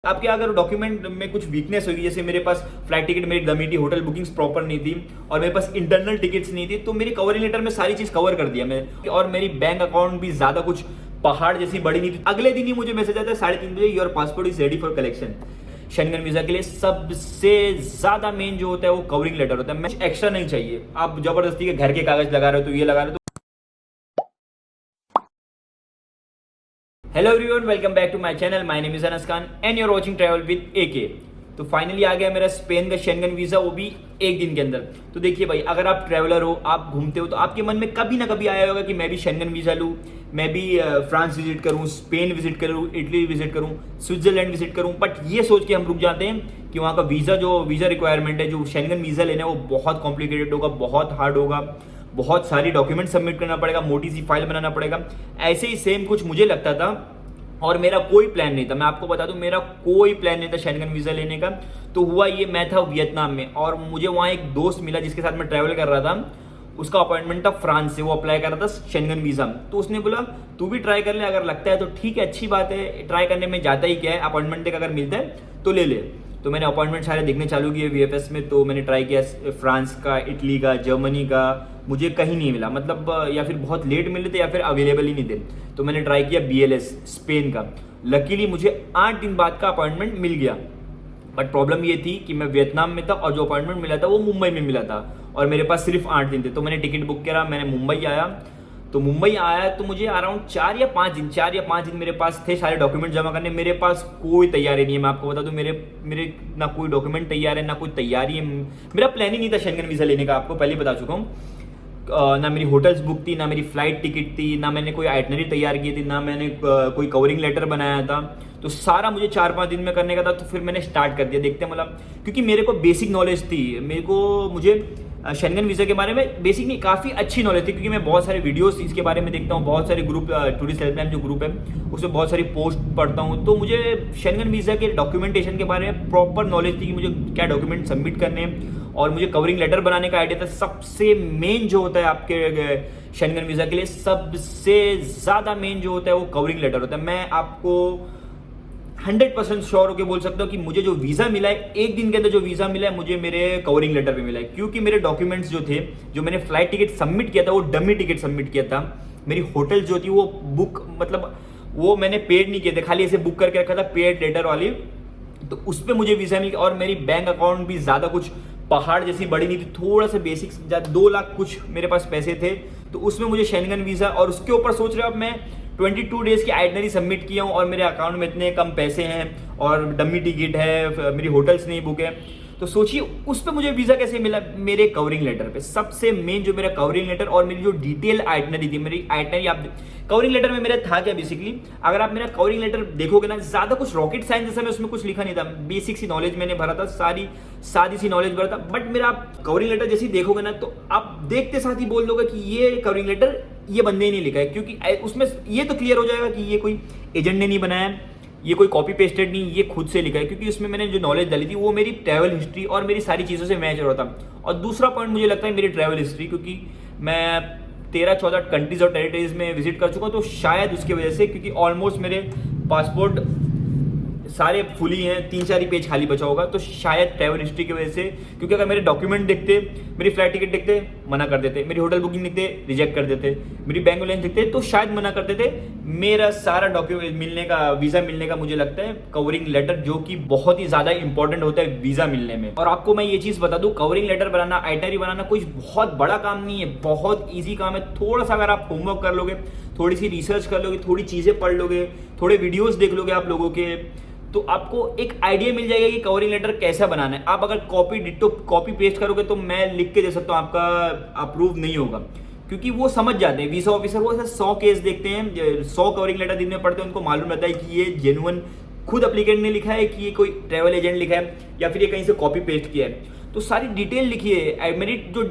आपके अगर डॉक्यूमेंट में कुछ वीकनेस होगी, जैसे मेरे पास फ्लाइट टिकट मेरी डमी थी, होटल बुकिंग्स प्रॉपर नहीं थी और मेरे पास इंटरनल टिकट्स नहीं थी, तो मेरी कवरिंग लेटर में सारी चीज कवर कर दिया मैं। और मेरी बैंक अकाउंट भी ज्यादा कुछ पहाड़ जैसी बड़ी नहीं थी। अगले दिन ही मुझे मैसेज आता है 3:30 बजे, your passport is ready for collection. Schengen visa के लिए सबसे ज्यादा मेन जो होता है वो कवरिंग लेटर होता है। मैं एक्स्ट्रा नहीं चाहिए, आप जबरदस्ती के घर के कागज लगा रहे हो तो ये लगा रहे हो। Hello everyone, welcome back to my channel. My name is Anas Khan and you are watching travel with AK. तो फाइनली आ गया मेरा स्पेन का शेंगन वीजा, वो भी एक दिन के अंदर। तो देखिए भाई, अगर आप ट्रैवलर हो, आप घूमते हो, तो आपके मन में कभी ना कभी आया होगा कि मैं भी शेंगन वीजा लूँ, मैं भी फ्रांस विजिट करूँ, स्पेन विजिट करूँ, इटली विजिट करूँ, स्विट्जरलैंड विजिट करूँ। बट ये सोच के हम रुक जाते हैं कि वहाँ का वीजा रिक्वायरमेंट है, जो शेंगन वीजा लेना है वो बहुत कॉम्प्लिकेटेड होगा, बहुत हार्ड होगा, बहुत सारी डॉक्यूमेंट सबमिट करना पड़ेगा, मोटी सी फाइल बनाना पड़ेगा। ऐसे ही सेम कुछ मुझे लगता था और मेरा कोई प्लान नहीं था। मैं आपको बता दूं, मेरा कोई प्लान नहीं था शेंगन वीजा लेने का। तो हुआ ये, मैं था वियतनाम में और मुझे वहाँ एक दोस्त मिला जिसके साथ मैं ट्रैवल कर रहा था। उसका अपॉइंटमेंट था फ्रांस से, वो अप्लाई कर रहा था शेंगन वीजा। तो उसने बोला तू भी ट्राई कर ले, अगर लगता है तो ठीक है, अच्छी बात है, ट्राई करने में जाता ही क्या है, अपॉइंटमेंट तक अगर मिलता है तो ले ले। तो मैंने अपॉइंटमेंट सारे देखने चालू किए वीएफएस में। तो मैंने ट्राई किया फ्रांस का, इटली का, जर्मनी का, मुझे कहीं नहीं मिला, मतलब या फिर बहुत लेट मिले थे या फिर अवेलेबल ही नहीं थे। तो मैंने ट्राई किया बीएलएस स्पेन का। लकीली मुझे 8 दिन बाद का अपॉइंटमेंट मिल गया। बट प्रॉब्लम ये थी कि मैं वियतनाम में था और जो अपॉइंटमेंट मिला था वो मुंबई में मिला था और मेरे पास सिर्फ 8 दिन थे। तो मैंने टिकट बुक करा, मैंने मुंबई आया। तो मुंबई आया तो मुझे अराउंड 4 या 5 दिन मेरे पास थे सारे डॉक्यूमेंट जमा करने। मेरे पास कोई तैयारी नहीं है, मैं आपको बता दूं, मेरे ना कोई डॉक्यूमेंट तैयार है, ना कोई तैयारी है। मेरा प्लान ही नहीं था शेंगन वीजा लेने का, आपको पहले बता चुका हूँ। ना मेरी होटल्स बुक थी, ना मेरी फ्लाइट टिकट थी, ना मैंने कोई आइटनरी तैयार की थी, ना मैंने कोई कवरिंग लेटर बनाया था। तो सारा मुझे 4-5 दिन में करने का था। तो फिर मैंने स्टार्ट कर दिया, देखते हैं, मतलब क्योंकि मेरे को बेसिक नॉलेज थी, मुझे शेंगन वीज़ा के बारे में बेसिक नहीं, काफ़ी अच्छी नॉलेज थी, क्योंकि मैं बहुत सारे वीडियोस इसके बारे में देखता हूँ, बहुत सारे ग्रुप, टूरिस्ट हेल्पलाइन जो ग्रुप है उसमें बहुत सारी पोस्ट पढ़ता हूँ। तो मुझे शेंगन वीज़ा के डॉक्यूमेंटेशन के बारे में प्रॉपर नॉलेज थी कि मुझे क्या डॉक्यूमेंट सबमिट करने हैं, और मुझे कवरिंग लेटर बनाने का आइडिया था। सबसे मेन जो होता है आपके शेंगन वीज़ा के लिए, सबसे ज़्यादा मेन जो होता है वो कवरिंग लेटर होता है। मैं आपको 100% श्योर होकर बोल सकता हूँ कि मुझे जो वीज़ा मिला है, एक दिन के अंदर जो वीज़ा मिला है, मुझे मेरे कवरिंग लेटर पे मिला है। क्योंकि मेरे डॉक्यूमेंट्स जो थे, जो मैंने फ्लाइट टिकट सबमिट किया था वो डमी टिकट सबमिट किया था। मेरी होटल जो थी वो बुक, मतलब वो मैंने पेड नहीं किए थे, खाली ऐसे बुक करके रखा था पेड लेटर वाली। तो उस पर मुझे वीज़ा मिल गया। और मेरी बैंक अकाउंट भी ज़्यादा कुछ पहाड़ जैसी बड़ी नहीं थी, थोड़ा सा बेसिक, 2 लाख कुछ मेरे पास पैसे थे। तो उसमें मुझे शेंगन वीज़ा, और उसके ऊपर सोच रहे हो अब मैं 22 डेज़ की आइटनरी सबमिट किया हूँ और मेरे अकाउंट में इतने कम पैसे हैं और डमी टिकट है, मेरी होटल्स नहीं बुक है। तो सोचिए उस पर मुझे वीज़ा कैसे मिला, मेरे कवरिंग लेटर पे। सबसे मेन जो मेरा कवरिंग लेटर और मेरी जो डिटेल आइटनरी थी, मेरी आइटनरी, आप कवरिंग लेटर में मेरा था क्या बेसिकली, अगर आप मेरा कवरिंग लेटर देखोगे ना, ज़्यादा कुछ रॉकेट साइंस जैसा मैं उसमें कुछ लिखा नहीं था, बेसिक सी नॉलेज मैंने भरा था, सादी सी नॉलेज भरा था। बट मेरा आप कवरिंग लेटर जैसे देखोगे ना, तो आप देखते साथ ही बोल दोगे कि ये कवरिंग लेटर ये बंदे ही नहीं लिखा है, क्योंकि उसमें ये तो क्लियर हो जाएगा कि ये कोई एजेंट ने नहीं बनाया, ये कोई कॉपी पेस्टेड नहीं, ये खुद से लिखा है। क्योंकि उसमें मैंने जो नॉलेज डाली थी वो मेरी ट्रैवल हिस्ट्री और मेरी सारी चीज़ों से मैच हो रहा था। और दूसरा पॉइंट मुझे लगता है मेरी ट्रैवल हिस्ट्री, क्योंकि मैं 13-14 कंट्रीज और टेरिटरीज में विजिट कर चुका हूँ। तो शायद उसकी वजह से, क्योंकि ऑलमोस्ट मेरे पासपोर्ट सारे फुल ही हैं, 3-4 ही पेज खाली बचा होगा। तो शायद ट्रैवल हिस्ट्री की वजह से, क्योंकि अगर मेरे डॉक्यूमेंट देखते, मेरी फ्लाइट टिकट देखते, मना कर देते, मेरी होटल बुकिंग देखते, रिजेक्ट कर देते, मेरी बैंक बैलेंस देखते तो शायद मना कर देते। मेरा सारा डॉक्यूमेंट मिलने का, वीज़ा मिलने का, मुझे लगता है कवरिंग लेटर, जो कि बहुत ही ज़्यादा इंपॉर्टेंट होता है वीज़ा मिलने में। और आपको मैं ये चीज़ बता दूँ, कवरिंग लेटर बनाना, आइटनरी बनाना कोई बहुत बड़ा काम नहीं है, बहुत ईजी काम है। थोड़ा सा अगर आप होमवर्क कर लोगे, थोड़ी सी रिसर्च कर लोगे, थोड़ी चीज़ें पढ़ लोगे, थोड़े वीडियोज़ देख लोगे आप लोगों के, तो आपको एक आइडिया मिल जाएगा कि कवरिंग लेटर कैसा बनाना है। आप अगर कॉपी पेस्ट करोगे तो मैं लिख के दे सकता हूँ, आपका अप्रूव नहीं होगा, क्योंकि वो समझ जाते हैं वीज़ा ऑफिसर। वो ऐसा 100 केस देखते हैं, 100 कवरिंग लेटर दिन में पढ़ते हैं, उनको मालूम रहता है कि ये जेन्युइन खुद एप्लीकेंट ने लिखा है, कि ये कोई ट्रैवल एजेंट लिखा है, या फिर ये कहीं से कॉपी पेस्ट किया है। तो सारी डिटेल लिखी है। मेरी जो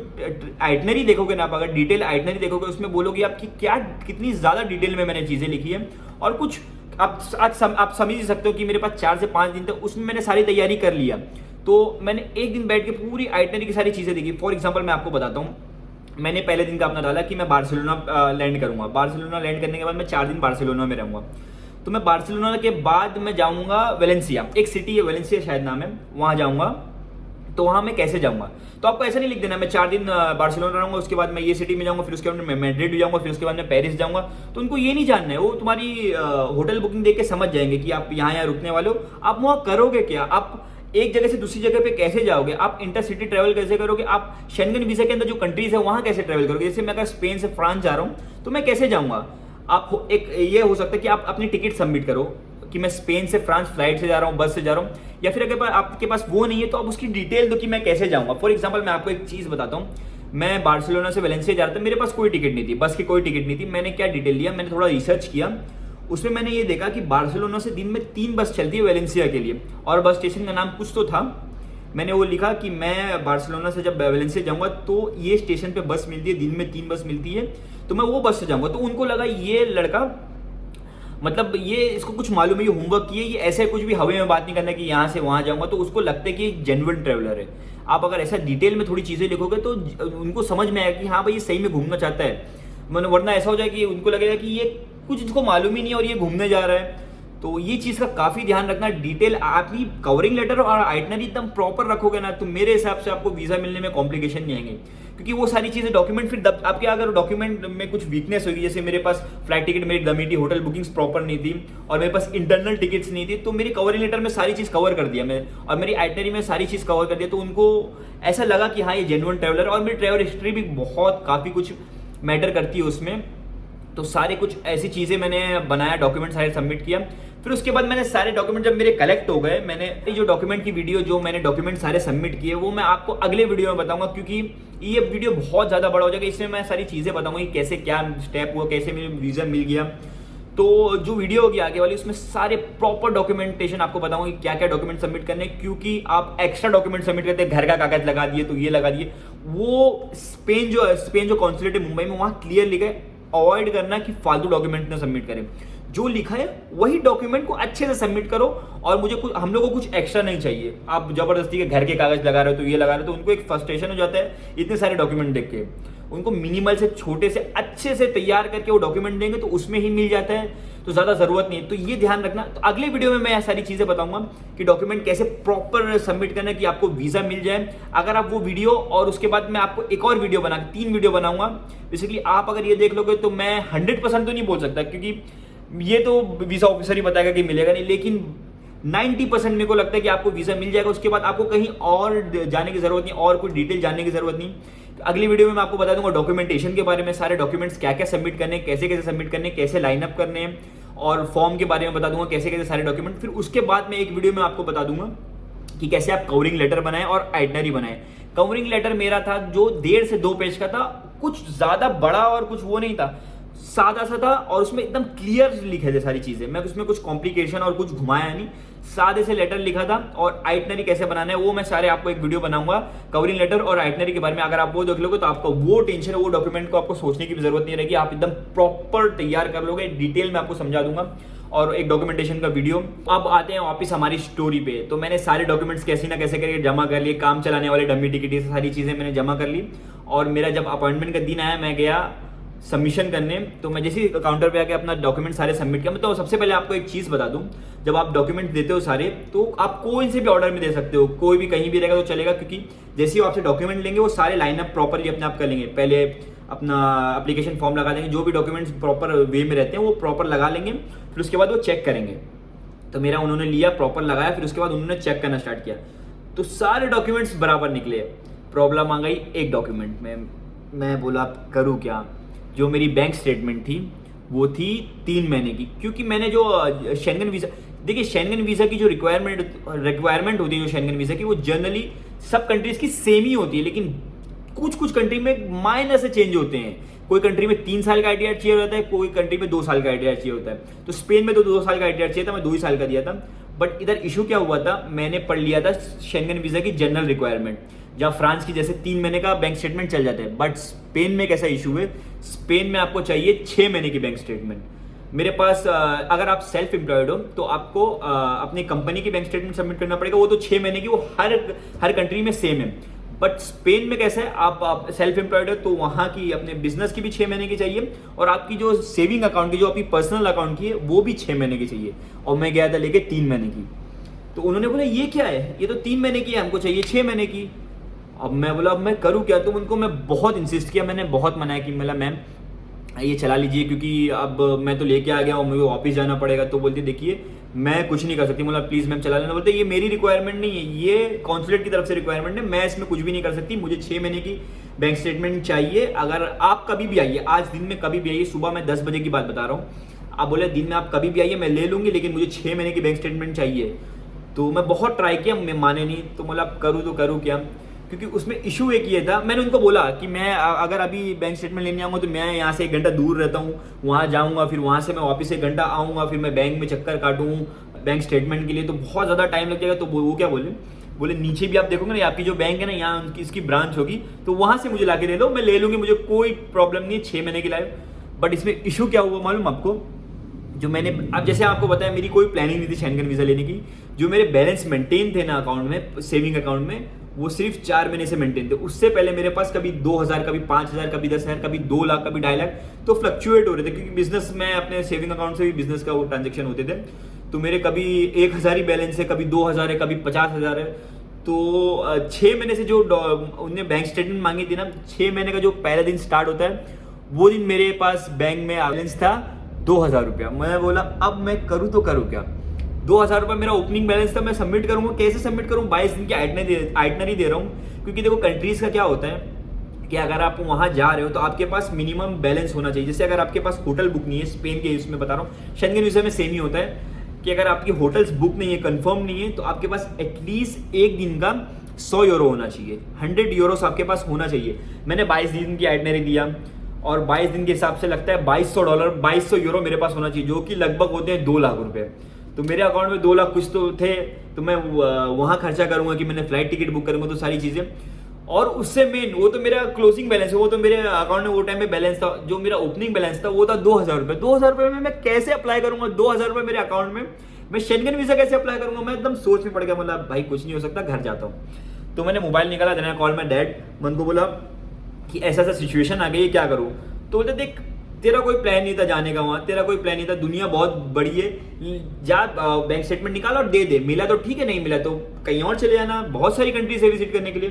आइटनरी देखोगे ना आप, अगर डिटेल आइटनरी देखोगे, उसमें बोलोगे आपकी क्या, कितनी ज़्यादा डिटेल में मैंने चीज़ें लिखी है। और कुछ आप समझ ही सकते हो कि मेरे पास 4 से 5 दिन तक उसमें मैंने सारी तैयारी कर लिया। तो मैंने एक दिन बैठ के पूरी आइटनरी की सारी चीज़ें देखी। फॉर एग्जाम्पल मैं आपको बताता हूँ, मैंने पहले दिन का अपना डाला कि मैं बार्सिलोना लैंड करूँगा। बार्सिलोना लैंड करने के बाद मैं 4 दिन बार्सिलोना में रहूँगा। तो मैं बार्सिलोना के बाद मैं जाऊंगा वेलेंसिया, एक सिटी है वेलेंसिया शायद नाम है, वहां जाऊंगा। तो वहां मैं कैसे जाऊंगा, तो आपको ऐसा नहीं लिख देना मैं 4 दिन बार्सिलोना रहूंगा, उसके बाद मैं ये सिटी में जाऊंगा, फिर उसके बाद मैं मैड्रिड जाऊंगा, फिर उसके बाद मैं पेरिस जाऊंगा। तो उनको ये नहीं जानना है, वो तुम्हारी होटल बुकिंग देख के समझ जाएंगे कि आप यहाँ रुकने वाले हो। आप वहाँ करोगे क्या, आप एक जगह से दूसरी जगह पे कैसे जाओगे, आप इंटरसिटी ट्रेवल कैसे करोगे, आप शेंगन वीजा के अंदर जो कंट्रीज है वहां कैसे ट्रेवल करोगे। जैसे मैं अगर स्पेन से फ्रांस जा रहा हूं तो मैं कैसे जाऊंगा। आप एक ये हो सकता है कि आप अपनी टिकट सबमिट करो कि मैं स्पेन से फ्रांस फ्लाइट से जा रहा हूँ, बस से जा रहा हूँ, या फिर अगर आपके पास वो नहीं है तो आप उसकी डिटेल दो कि मैं कैसे जाऊंगा। फॉर एग्जाम्पल मैं आपको एक चीज बताता हूँ, मैं बार्सिलोना से वेलेंसिया जा रहा था, मेरे पास कोई टिकट नहीं थी, बस की कोई टिकट नहीं थी। मैंने क्या डिटेल लिया, मैंने थोड़ा रिसर्च किया, उसमें मैंने ये देखा कि बार्सिलोना से दिन में 3 बस चलती है वेलेंसिया के लिए, और बस स्टेशन का नाम कुछ तो था। मैंने वो लिखा कि मैं बार्सिलोना से जब वेलेंसिया जाऊंगा तो ये स्टेशन पे बस मिलती है, दिन में 3 बस मिलती है, तो मैं वो बस से जाऊंगा। तो उनको लगा ये लड़का मतलब ये इसको कुछ मालूम है, ये होमवर्क किए, ये ऐसे कुछ भी हवा में बात नहीं करना कि यहाँ से वहाँ जाऊंगा, तो उसको लगता है कि एक जेन्युइन ट्रैवलर है। आप अगर ऐसा डिटेल में थोड़ी चीज़ें लिखोगे तो उनको समझ में आएगा कि हाँ भाई ये सही में घूमना चाहता है। मतलब वरना ऐसा हो जाए कि उनको लगेगा कि ये कुछ इसको मालूम ही नहीं और ये घूमने जा रहा है। तो ये चीज़ का काफ़ी ध्यान रखना, डिटेल आपकी कवरिंग लेटर और आइटनरी एकदम प्रॉपर रखोगे ना, तो मेरे हिसाब से आपको वीज़ा मिलने में कॉम्प्लिकेशन नहीं आएंगे। क्योंकि वो सारी चीज़ें डॉक्यूमेंट फिर आपके अगर डॉक्यूमेंट में कुछ वीकनेस होगी, जैसे मेरे पास फ्लाइट टिकट मेरी डमी थी, होटल बुकिंग्स प्रॉपर नहीं थी, और मेरे पास इंटरनल टिकट्स नहीं थी, तो मेरी कवरिंग लेटर में सारी चीज़ कवर कर दिया मैं, और मेरी आइटनरी में सारी चीज़ कवर कर दिया, तो उनको ऐसा लगा कि हाँ ये जेन्युइन ट्रैवलर। और मेरी ट्रैवल हिस्ट्री भी बहुत काफ़ी कुछ मैटर करती है उसमें। तो सारे कुछ ऐसी चीज़ें मैंने बनाया, डॉक्यूमेंट सारे सबमिट किया। फिर उसके बाद मैंने सारे डॉक्यूमेंट जब मेरे कलेक्ट हो गए, मैंने जो डॉक्यूमेंट की वीडियो जो मैंने डॉक्यूमेंट सारे सबमिट किए वो मैं आपको अगले वीडियो में बताऊंगा, क्योंकि ये वीडियो बहुत ज़्यादा बड़ा हो जाएगा। इसमें मैं सारी चीज़ें बताऊंगा कि कैसे क्या स्टेप हुआ, कैसे मेरे वीज़ा मिल गया। तो जो वीडियो होगी आगे वाली उसमें सारे प्रॉपर डॉक्यूमेंटेशन आपको बताऊंगा कि क्या क्या डॉक्यूमेंट सबमिट करने, क्योंकि आप एक्स्ट्रा डॉक्यूमेंट सबमिट करते हैं, घर का कागज लगा दिए तो ये लगा दिए, वो स्पेन जो कॉन्सुलेट है मुंबई में वहाँ क्लियर लिखा है अवॉइड करना कि फालतू डॉक्यूमेंट ना सबमिट करें। जो लिखा है वही डॉक्यूमेंट को अच्छे से सबमिट करो, और मुझे कुछ हम लोग को कुछ एक्स्ट्रा नहीं चाहिए। आप जबरदस्ती के घर के कागज लगा रहे हो तो ये लगा रहे हो, तो उनको एक फ्रस्ट्रेशन हो जाता है इतने सारे डॉक्यूमेंट देख के। उनको मिनिमल से छोटे से अच्छे से तैयार करके वो डॉक्यूमेंट देंगे तो उसमें ही मिल जाता है, तो ज़्यादा ज़रूरत नहीं है। तो ये ध्यान रखना। तो अगले वीडियो में मैं ये सारी चीज़ें बताऊंगा कि डॉक्यूमेंट कैसे प्रॉपर सबमिट करना है कि आपको वीज़ा मिल जाए। अगर आप वो वीडियो और उसके बाद मैं आपको एक और वीडियो 3 वीडियो बनाऊंगा। बेसिकली आप अगर ये देख लोगे तो मैं 100% तो नहीं बोल सकता, क्योंकि ये तो वीज़ा ऑफिसर ही बताएगा कि मिलेगा नहीं, लेकिन 90% मेरे को लगता है कि आपको वीज़ा मिल जाएगा। उसके बाद आपको कहीं और जाने की ज़रूरत नहीं, और कोई डिटेल जानने की ज़रूरत नहीं। अगली वीडियो में मैं आपको बता दूंगा डॉक्यूमेंटेशन के बारे में, सारे डॉक्यूमेंट्स क्या क्या सबमिट करने, कैसे कैसे सबमिट करने, कैसे लाइनअप करने, और फॉर्म के बारे में बता दूंगा कैसे कैसे सारे डॉक्यूमेंट। फिर उसके बाद मैं एक वीडियो में आपको बता दूंगा कि कैसे आप कवरिंग लेटर बनाएं और आइटनरी बनाएं। कवरिंग लेटर मेरा था जो 1.5 से 2 पेज का था, कुछ ज़्यादा बड़ा और कुछ वो नहीं था, सादा सा था, और उसमें एकदम क्लियर लिखे थे सारी चीज़ें। मैं उसमें कुछ कॉम्प्लिकेशन और कुछ घुमाया नहीं, सादे से लेटर लिखा था। और आइटनरी कैसे बनाना है वो मैं सारे आपको एक वीडियो बनाऊंगा कवरिंग लेटर और आइटनरी के बारे में। अगर आप वो देख लोगे तो आपको वो टेंशन है, वो डॉक्यूमेंट को आपको सोचने की भी जरूरत नहीं रहेगी, आप एकदम प्रॉपर तैयार कर लोगे। डिटेल में आपको समझा दूंगा और एक डॉक्यूमेंटेशन का वीडियो। अब आते हैं वापस हमारी स्टोरी पे। तो मैंने सारे डॉक्यूमेंट्स कैसे ना कैसे करके जमा कर लिए, काम चलाने वाले डमी टिकट, ये सारी चीज़ें मैंने जमा कर ली। और मेरा जब अपॉइंटमेंट का दिन आया, मैं गया सबमिशन करने। तो मैं जैसे ही काउंटर पे आके अपना डॉक्यूमेंट सारे सबमिट किया। तो सबसे पहले आपको एक चीज़ बता दूं, जब आप डॉक्यूमेंट देते हो सारे, तो आप कोई से भी ऑर्डर में दे सकते हो, कोई भी कहीं भी रहेगा तो चलेगा, क्योंकि जैसे ही आपसे डॉक्यूमेंट लेंगे वो सारे लाइनअप प्रॉपरली अपने आप कर लेंगे। पहले अपना एप्लीकेशन फॉर्म लगा देंगे, जो भी डॉक्यूमेंट्स प्रॉपर वे में रहते हैं वो प्रॉपर लगा लेंगे, फिर उसके बाद वो चेक करेंगे। तो मेरा उन्होंने लिया, प्रॉपर लगाया, फिर उसके बाद उन्होंने चेक करना स्टार्ट किया, तो सारे डॉक्यूमेंट्स बराबर निकले। प्रॉब्लम आ गई एक डॉक्यूमेंट में, मैं बोला करूँ क्या। जो मेरी बैंक स्टेटमेंट थी वो थी 3 महीने की, क्योंकि मैंने जो शेंगन वीज़ा, देखिए शेंगन वीज़ा की जो रिक्वायरमेंट होती है जो शेंगन वीज़ा की, वो जनरली सब कंट्रीज की सेम ही होती है, लेकिन कुछ कुछ कंट्री में माइनर से चेंज होते हैं। कोई कंट्री में 3 साल का आईटीआर चाहिए होता है, कोई कंट्री में 2 साल का आईटीआर चाहिए होता है। तो स्पेन में तो 2 साल का आईटीआर चाहिए था, मैं 2 ही साल का दिया था। बट इधर इशू क्या हुआ था, मैंने पढ़ लिया था शेंगन वीज़ा की जनरल रिक्वायरमेंट, जहाँ फ्रांस की जैसे 3 महीने का बैंक स्टेटमेंट चल जाता है। बट स्पेन में कैसा इशू है, स्पेन में आपको चाहिए 6 महीने की बैंक स्टेटमेंट। मेरे पास अगर आप सेल्फ एम्प्लॉयड हो तो आपको अपनी कंपनी की बैंक स्टेटमेंट सबमिट करना पड़ेगा, वो तो 6 महीने की, वो हर कंट्री में सेम है। बट स्पेन में कैसा है, आप सेल्फ एम्प्लॉयड है तो वहाँ की अपने बिजनेस की भी 6 महीने की चाहिए, और आपकी जो सेविंग अकाउंट की, जो आपकी पर्सनल अकाउंट की है, वो भी 6 महीने की चाहिए। और मैं गया था लेके 3 महीने की। तो उन्होंने बोला ये क्या है, ये तो 3 महीने की है, हमको चाहिए 6 महीने की। अब मैं बोला अब मैं करूँ क्या। तो उनको मैं बहुत इंसिस्ट किया, मैंने बहुत मनाया कि मतलब मैम ये चला लीजिए, क्योंकि अब मैं तो लेके आ गया हूँ, मुझे वापस जाना पड़ेगा। तो बोलती देखिए मैं कुछ नहीं कर सकती। बोला प्लीज़ मैम चला लेना। बोलते ये मेरी रिक्वायरमेंट नहीं है, ये कॉन्सुलेट की तरफ से रिक्वायरमेंट है, मैं इसमें कुछ भी नहीं कर सकती, मुझे 6 महीने की बैंक स्टेटमेंट चाहिए। अगर आप कभी भी आइए, आज दिन में कभी भी आइए, सुबह मैं 10 बजे की बात बता रहा हूँ, आप बोले दिन में आप कभी भी आइए मैं ले लूँगी, लेकिन मुझे 6 महीने की बैंक स्टेटमेंट चाहिए। तो मैं बहुत ट्राई किया, मैं माने नहीं। तो बोला करूँ तो करूँ क्या, क्योंकि उसमें इशू एक ये था, मैंने उनको बोला कि मैं अगर अभी बैंक स्टेटमेंट लेने आऊँगा तो मैं यहाँ से 1 घंटा दूर रहता हूँ, वहाँ जाऊँगा, फिर वहाँ से मैं वापस 1 घंटा आऊँगा, फिर मैं बैंक में चक्कर काटूँ बैंक स्टेटमेंट के लिए, तो बहुत ज़्यादा टाइम लग जाएगा। तो वो क्या बोले नीचे भी आप देखोगे ना, आपकी जो बैंक है ना, यहाँ इसकी ब्रांच होगी, तो वहाँ से मुझे ला के दे दो, मैं ले लूँगी, मुझे कोई प्रॉब्लम नहीं है 6 महीने की लाइफ। बट इसमें इशू क्या हुआ मालूम आपको, जो मैंने अब जैसे आपको बताया मेरी कोई प्लानिंग नहीं थी शेंगन वीज़ा लेने की, जो मेरे बैलेंस मेंटेन थे ना अकाउंट में, सेविंग अकाउंट में, वो सिर्फ 4 महीने से मेंटेन थे। उससे पहले मेरे पास कभी 2,000, कभी 5,000, कभी 10,000, कभी 2 लाख, कभी 2.5 लाख, तो फ्लक्चुएट हो रहे थे, क्योंकि बिजनेस में अपने सेविंग अकाउंट से भी बिजनेस का वो ट्रांजेक्शन होते थे। तो मेरे कभी 1,000 ही बैलेंस है, कभी 2,000 है, कभी 50,000 है। तो 6 महीने से जो उन्होंने बैंक स्टेटमेंट मांगी थी ना, 6 महीने का जो पहला दिन स्टार्ट होता है, वो दिन मेरे पास बैंक में बैलेंस था 2,000 रुपया। मैं बोला अब मैं करूँ तो करूँ क्या। 2,000 रुपये मेरा ओपनिंग बैलेंस था, मैं सबमिट करूँगा, कैसे सबमिट करूँ, 22 दिन की आइटनरी दे रहा हूँ। क्योंकि देखो कंट्रीज का क्या होता है कि अगर आप वहाँ जा रहे हो तो आपके पास मिनिमम बैलेंस होना चाहिए। जैसे अगर आपके पास होटल बुक नहीं है, स्पेन के इसमें बता रहा हूँ, शेंगन वीज़ा में सेम ही होता है कि अगर आपकी होटल्स बुक नहीं है, कंफर्म नहीं है, तो आपके पास एटलीस्ट एक दिन का 100 यूरो होना चाहिए, 100 यूरोस आपके पास होना चाहिए। मैंने 22 दिन की आइटनरी दिया, और 22 दिन के हिसाब से लगता है $2,200, 2,200 यूरो मेरे पास होना चाहिए, जो कि लगभग होते हैं 2 लाख रुपए। तो मेरे अकाउंट में 2 लाख कुछ तो थे, तो मैं वहाँ खर्चा करूँगा कि मैंने फ्लाइट टिकट बुक करूँगा, तो सारी चीज़ें। और उससे मेन वो तो मेरा क्लोजिंग बैलेंस है, वो तो मेरे अकाउंट में वो टाइम में बैलेंस था, जो मेरा ओपनिंग बैलेंस था वो था 2,000 रुपये। 2,000 रुपये में मैं कैसे अप्लाई करूँगा, 2,000 रुपये मेरे अकाउंट में, मैं शेंगन वीज़ा कैसे अप्लाई करूँगा। मैं एकदम सोच में पड़ गया, मतलब भाई कुछ नहीं हो सकता, घर जाता हूँ। तो मैंने मोबाइल निकाला, देना कॉल माय डैड, मैं उनको बोला कि ऐसा ऐसा सिचुएशन आ गई है, क्या करूँ। तो बोलते देख तेरा कोई प्लान नहीं था जाने का वहाँ, तेरा कोई प्लान नहीं था, दुनिया बहुत बड़ी है, जा बैंक स्टेटमेंट निकाल और दे दे, मिला तो ठीक है, नहीं मिला तो कहीं और चले जाना, बहुत सारी कंट्रीज है विजिट करने के लिए।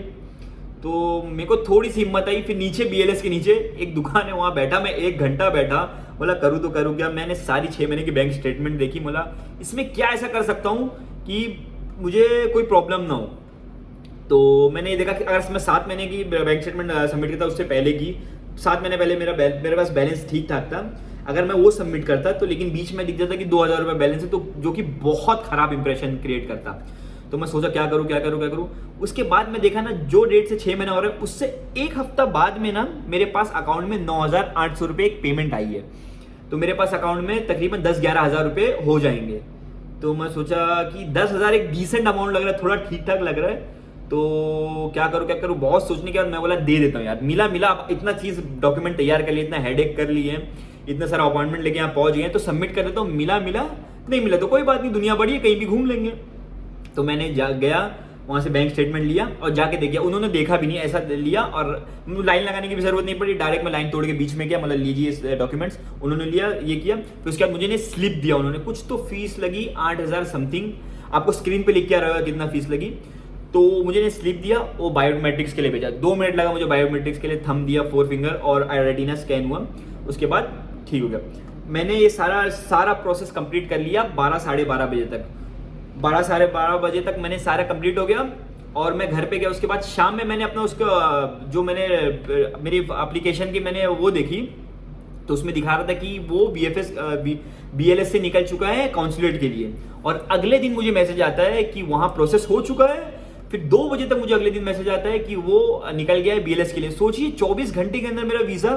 तो मेरे को थोड़ी सी हिम्मत आई, फिर नीचे BLS के नीचे एक दुकान है, वहाँ बैठा मैं 1 घंटा बैठा, बोला करूँ तो करूँ क्या। मैंने सारी 6 महीने की बैंक स्टेटमेंट देखी, बोला इसमें क्या ऐसा कर सकता हूँ कि मुझे कोई प्रॉब्लम ना हो। तो मैंने ये देखा कि अगर मैं 7 महीने की बैंक स्टेटमेंट सबमिट करता, उससे पहले की 7 महीने पहले मेरे पास बैलेंस ठीक ठाक था, अगर मैं वो सबमिट करता तो, लेकिन बीच में दिख जाता कि 2,000 रुपये बैलेंस है, तो जो कि बहुत खराब इंप्रेशन क्रिएट करता। तो मैं सोचा क्या करूँ। उसके बाद मैं देखा ना, जो डेट से 6 महीना हो रहा है, उससे 1 हफ्ता बाद में ना मेरे पास अकाउंट में 9,800 रुपये एक पेमेंट आई है। तो मेरे पास अकाउंट में तकरीबन 10-11 हज़ार रुपये हो जाएंगे। तो मैं सोचा कि 10,000 एक डिसेंट अमाउंट लग रहा है, थोड़ा ठीक ठाक लग रहा है। तो क्या करूँ, बहुत सोचने के बाद मैं बोला दे देता हूँ यार, मिला इतना चीज़ डॉक्यूमेंट तैयार कर लिया, इतना हेडेक कर लिए, इतना सारा अपॉइंटमेंट लेके यहाँ पहुँच गए, तो सबमिट कर देता हूँ। मिला नहीं मिला तो कोई बात नहीं, दुनिया बड़ी है, कहीं भी घूम लेंगे। तो मैंने गया वहाँ से बैंक स्टेटमेंट लिया और जाके देख गया, उन्होंने देखा भी नहीं, ऐसा लिया, और लाइन लगाने की भी जरूरत नहीं पड़ी, डायरेक्ट मैं लाइन तोड़ के बीच में गया, मतलब लीजिए इस डॉक्यूमेंट्स, उन्होंने लिया, ये किया। फिर उसके बाद मुझे स्लिप दिया उन्होंने, कुछ तो फीस लगी 8,000 समथिंग, आपको स्क्रीन पे लिख के आ रहा है कितना फीस लगी। तो मुझे स्लिप दिया, वो बायोमेट्रिक्स के लिए भेजा, 2 मिनट लगा मुझे बायोमेट्रिक्स के लिए, थंब दिया, 4 फिंगर और रेटिना स्कैन हुआ, उसके बाद ठीक हो गया। मैंने ये सारा प्रोसेस कंप्लीट कर लिया 12 साढ़े 12 बजे तक, 12 साढ़े 12 बजे तक मैंने सारा कंप्लीट हो गया, और मैं घर पे गया। उसके बाद शाम में मैंने अपना उसका जो मैंने मेरी एप्लीकेशन की मैंने वो देखी, तो उसमें दिखा रहा था कि वो BLS से निकल चुका है कॉन्सुलेट के लिए, और अगले दिन मुझे मैसेज आता है कि वहाँ प्रोसेस हो चुका है। फिर 2 बजे तक मुझे अगले दिन मैसेज आता है कि वो निकल गया है BLS के लिए। सोचिए 24 घंटे के अंदर मेरा वीज़ा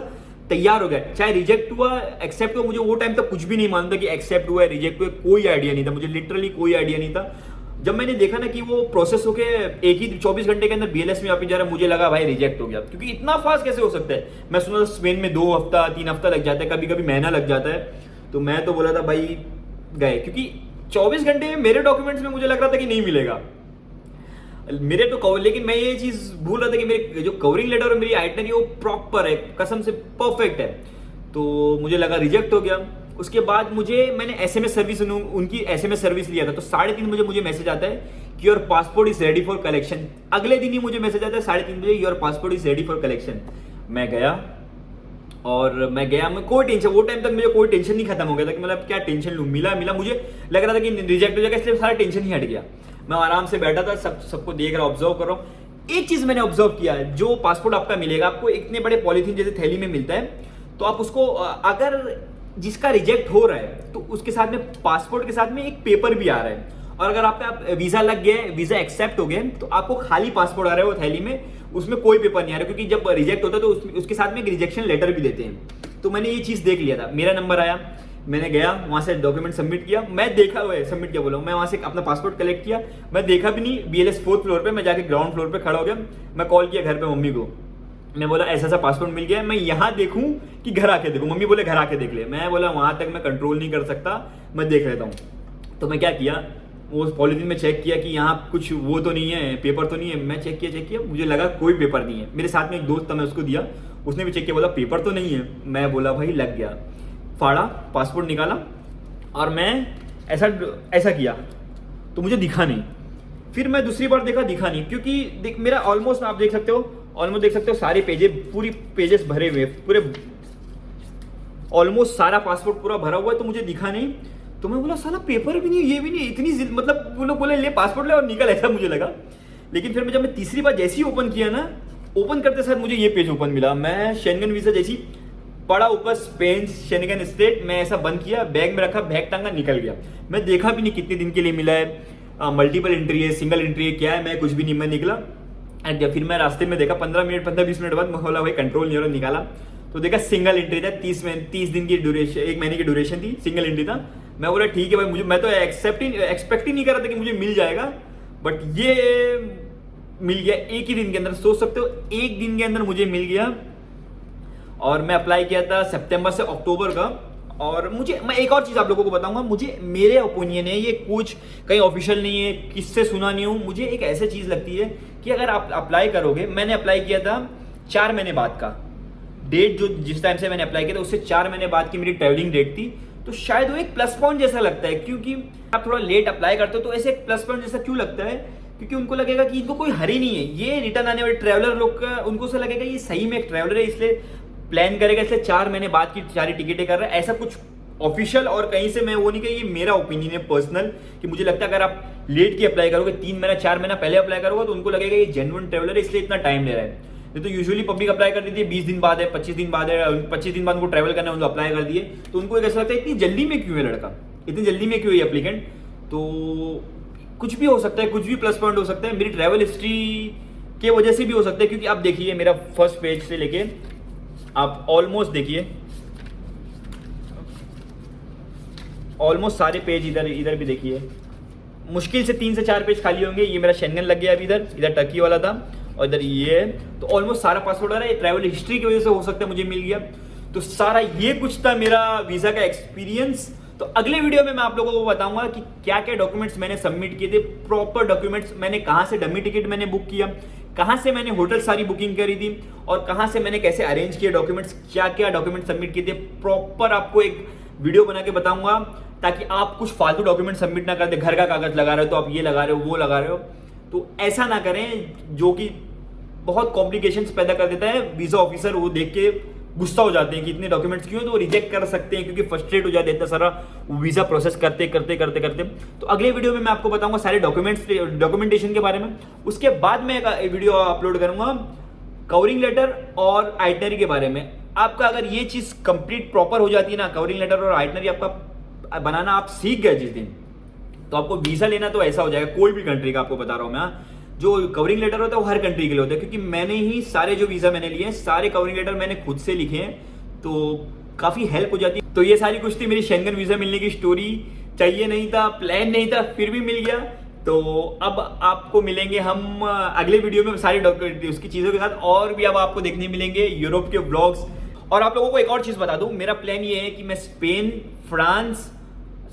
तैयार हो गया, चाहे रिजेक्ट हुआ एक्सेप्ट हुआ, मुझे वो टाइम तक कुछ भी नहीं मानता कि एक्सेप्ट हुआ है रिजेक्ट हुआ, कोई आइडिया नहीं था मुझे, लिटरली कोई आइडिया नहीं था। जब मैंने देखा ना कि वो प्रोसेस होके एक ही 24 घंटे के अंदर BLS में वापस जा रहा है, मुझे लगा भाई रिजेक्ट हो गया, क्योंकि इतना फास्ट कैसे हो सकता है। मैं सुना था स्पेन में 2 हफ्ता 3 हफ्ता लग जाता है, कभी कभी महीना लग जाता है। तो मैं तो बोला था भाई गए, क्योंकि 24 घंटे में मेरे डॉक्यूमेंट्स में मुझे लग रहा था कि नहीं मिलेगा। मेरे तो लेकिन मैं ये चीज भूल रहा था कि मेरे जो कवरिंग लेटर और मेरी आइटनरी वो प्रॉपर है, कसम से परफेक्ट है। तो मुझे लगा रिजेक्ट हो गया। उसके बाद मैंने एसएमएस सर्विस उनकी एसएमएस सर्विस लिया था, तो 3:30 बजे मुझे मैसेज आता है कि your passport is ready for collection. अगले दिन ही मुझे मैसेज आता है 3:30 बजे, your passport is ready for collection. मैं गया, मैं कोई टेंशन, वो टाइम तक मुझे कोई टेंशन नहीं खत्म हो गया था कि मतलब क्या टेंशन लूँ, मिला मुझे लग रहा था कि रिजेक्ट हो जाएगा, इसलिए सारा टेंशन ही हट गया। मैं आराम से बैठा था, सबको देख रहा, ऑब्जर्व कर रहा हूँ। एक चीज मैंने ऑब्जर्व किया है, जो पासपोर्ट आपका मिलेगा, आपको इतने बड़े पॉलीथीन जैसे थैली में मिलता है, तो आप उसको अगर जिसका रिजेक्ट हो रहा है तो उसके साथ में पासपोर्ट के साथ में एक पेपर भी आ रहा है, और अगर आपका वीजा लग गया है, वीजा एक्सेप्ट हो गया, तो आपको खाली पासपोर्ट आ रहा है वो थैली में, उसमें कोई पेपर नहीं आ रहा, क्योंकि जब रिजेक्ट होता है तो उसके साथ में एक रिजेक्शन लेटर भी देते हैं। तो मैंने ये चीज देख लिया था, मेरा नंबर आया, मैंने गया वहां से डॉक्यूमेंट सबमिट किया, मैं देखा हुआ सबमिट किया बोला, मैं वहां से अपना पासपोर्ट कलेक्ट किया, मैं देखा भी नहीं, BLS 4th फ्लोर पे, मैं जाके ग्राउंड फ्लोर पे खड़ा हो गया। मैं कॉल किया घर पे मम्मी को, मैं बोला ऐसा पासपोर्ट मिल गया, मैं यहाँ देखूं कि घर आके देखूं। मम्मी बोले घर आके देख ले। मैं बोला वहां तक मैं कंट्रोल नहीं कर सकता, मैं देख लेता हूँ। तो मैं क्या किया, वो पॉलिथीन में चेक किया कि यहाँ कुछ वो तो नहीं है, पेपर तो नहीं है। मैं चेक किया, मुझे लगा कोई पेपर नहीं है। मेरे साथ में एक दोस्त था, मैं उसको दिया, उसने भी चेक किया, बोला पेपर तो नहीं है। मैं बोला भाई लग गया, फाड़ा पासपोर्ट निकाला, और मैं ऐसा किया तो मुझे दिखा नहीं। फिर मैं दूसरी बार देखा, दिखा नहीं, क्योंकि मेरा ऑलमोस्ट आप देख सकते हो सारे पूरी पेजेस भरे हुए, पूरे ऑलमोस्ट सारा पासपोर्ट पूरा भरा हुआ है, तो मुझे दिखा नहीं। तो मैं बोला साला पेपर भी नहीं, ये भी नहीं, इतनी मतलब वो लोग बोले ले पासपोर्ट ले और निकल, ऐसा मुझे लगा। लेकिन फिर जब मैं तीसरी बार जैसे ही ओपन किया ना, ओपन करते साथ मुझे ये पेज ओपन मिला। मैं शेंगन वीजा जैसी पड़ा ऊपर, स्पेन शेंगन स्टेट, मैं ऐसा बंद किया, बैग में रखा, बैग टांगा, निकल गया। मैं देखा भी नहीं कितने दिन के लिए मिला है, मल्टीपल एंट्री है, सिंगल एंट्री है, क्या है, मैं कुछ भी नहीं, मैं निकला। एंड फिर मैं रास्ते में देखा 15-20 मिनट बाद, मैं बोला भाई कंट्रोल नहीं हो रहा, निकाला तो देखा सिंगल एंट्री था, 30 दिन की ड्यूरेशन, 1 महीने की ड्यूरेशन थी, सिंगल एंट्री था। मैं बोला ठीक है भाई, मैं तो एक्सपेक्ट ही नहीं कर रहा था कि मुझे मिल जाएगा, बट ये मिल गया एक ही दिन के अंदर। सोच सकते हो, एक दिन के अंदर मुझे मिल गया। और मैं अप्लाई किया था सितंबर से अक्टूबर का। और मैं एक और चीज आप लोगों को बताऊंगा, मेरे ओपिनियन है, ये कुछ कहीं ऑफिशियल नहीं है, किससे सुना नहीं हूं, मुझे एक ऐसी चीज लगती है कि अगर आप अप्लाई करोगे, मैंने अप्लाई किया था 4 महीने बाद का डेट, जो जिस टाइम से मैंने अप्लाई किया था उससे 4 महीने बाद की मेरी ट्रैवलिंग डेट थी, तो शायद वो एक प्लस पॉइंट जैसा लगता है। क्योंकि आप थोड़ा लेट अप्लाई करते हो तो ऐसे एक प्लस पॉइंट जैसा क्यों लगता है, क्योंकि उनको लगेगा कि इनको कोई हरी नहीं है, ये रिटर्न आने वाले ट्रैवलर लोग का, उनको ऐसा लगेगा ये सही में एक ट्रैवलर है, इसलिए प्लान करेगा, इसलिए 4 महीने बाद की सारी टिकटें कर रहा है। ऐसा कुछ ऑफिशियल और कहीं से मैं वो नहीं कही, ये मेरा ओपिनियन है पर्सनल, कि मुझे लगता है अगर आप लेट की अप्लाई करोगे, 3 महीना 4 महीना पहले अप्लाई करोगे, तो उनको लगेगा ये जेन्युइन ट्रैवलर है, इसलिए इतना टाइम ले रहा है। नहीं तो यूजुअली पब्लिक अप्लाई कर देती है 20 दिन बाद है, 25 दिन बाद है, 25 दिन बाद उनको ट्रैवल करना है, उनको अप्लाई कर दिए, तो उनको एक ऐसा लगता है इतनी जल्दी में क्यों है लड़का, इतनी जल्दी में क्यों है एप्लीकेंट। तो कुछ भी हो सकता है, कुछ भी प्लस पॉइंट हो सकता है, मेरी ट्रैवल हिस्ट्री के वजह से भी हो सकता है। क्योंकि आप देखिए मेरा फर्स्ट पेज से लेके आप ऑलमोस्ट देखिए, ऑलमोस्ट सारे पेज इधर भी देखिए, मुश्किल से 3 से 4 पेज खाली होंगे। ये मेरा शेंगन लग गया अभी, इधर टर्की वाला था, और इधर ये है, तो ऑलमोस्ट सारा पासपोर्ट आ रहा है। ट्रैवल हिस्ट्री की वजह से हो सकता है मुझे मिल गया। तो सारा ये कुछ था मेरा वीजा का एक्सपीरियंस। तो अगले वीडियो में मैं आप लोगों को बताऊंगा कि क्या क्या डॉक्यूमेंट्स मैंने सबमिट किए थे, प्रॉपर डॉक्यूमेंट्स, मैंने कहां से डमी टिकट मैंने बुक किया, कहां से मैंने होटल सारी बुकिंग करी थी, और कहां से मैंने कैसे अरेंज किए डॉक्यूमेंट्स, क्या क्या डॉक्यूमेंट सबमिट किए थे, प्रॉपर आपको एक वीडियो बना के बताऊंगा, ताकि आप कुछ फालतू डॉक्यूमेंट सबमिट ना कर दे। घर का कागज लगा रहे हो तो आप ये लगा रहे हो, वो लगा रहे हो, तो ऐसा ना करें, जो कि बहुत कॉम्प्लिकेशंस पैदा कर देता है। वीजा ऑफिसर वो देख के गुस्सा हो जाते हैं कि इतने डॉक्यूमेंट्स क्यों, तो वो रिजेक्ट कर सकते हैं, क्योंकि फ्रस्ट्रेट हो जाते हैं इतना सारा वीजा प्रोसेस करते करते। तो अगले वीडियो में मैं आपको बताऊंगा सारे डॉक्यूमेंटेशन के बारे में। उसके बाद मैं एक वीडियो अपलोड करूंगा कवरिंग लेटर और आइटनरी के बारे में। आपका अगर ये चीज कंप्लीट प्रॉपर हो जाती है ना, कवरिंग लेटर और आइटनरी आपका बनाना आप सीख गए जिस दिन, तो आपको वीजा लेना तो ऐसा हो जाएगा, कोई भी कंट्री का आपको बता रहा हूं मैं। जो कवरिंग लेटर होता है वो हर कंट्री के लिए होता है, क्योंकि मैंने ही सारे जो वीजा मैंने लिए हैं, सारे कवरिंग लेटर मैंने खुद से लिखे हैं, तो काफी हेल्प हो जाती है। तो ये सारी कुछ थी मेरी शेंगन वीजा मिलने की स्टोरी। चाहिए नहीं था, प्लान नहीं था, फिर भी मिल गया। तो अब आपको मिलेंगे हम अगले वीडियो में सारी उसकी चीजों के साथ, और भी अब आपको देखने मिलेंगे यूरोप के व्लॉग्स। और आप लोगों को एक और चीज बता दूं, मेरा प्लान ये है कि मैं Spain, France,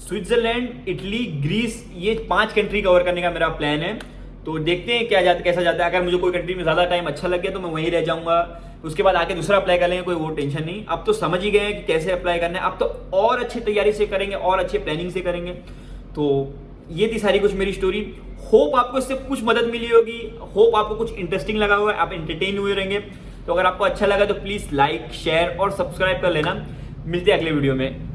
Switzerland, Italy, Greece, ये 5 कंट्री कवर करने का मेरा प्लान है। तो देखते हैं क्या जाता कैसा जाता है। अगर मुझे कोई कंट्री में ज़्यादा टाइम अच्छा लग गया तो मैं वहीं रह जाऊंगा, उसके बाद आके दूसरा अप्लाई कर लेंगे, कोई वो टेंशन नहीं। अब तो समझ ही गए हैं कि कैसे अप्लाई करना है, अब तो और अच्छी तैयारी से करेंगे और अच्छे प्लानिंग से करेंगे। तो ये थी सारी कुछ मेरी स्टोरी। होप आपको इससे कुछ मदद मिली होगी, होप आपको कुछ इंटरेस्टिंग लगा होगा, आप एंटरटेन हुए रहेंगे। तो अगर आपको अच्छा लगा तो प्लीज़ लाइक शेयर और सब्सक्राइब कर लेना। मिलते हैं अगले वीडियो में।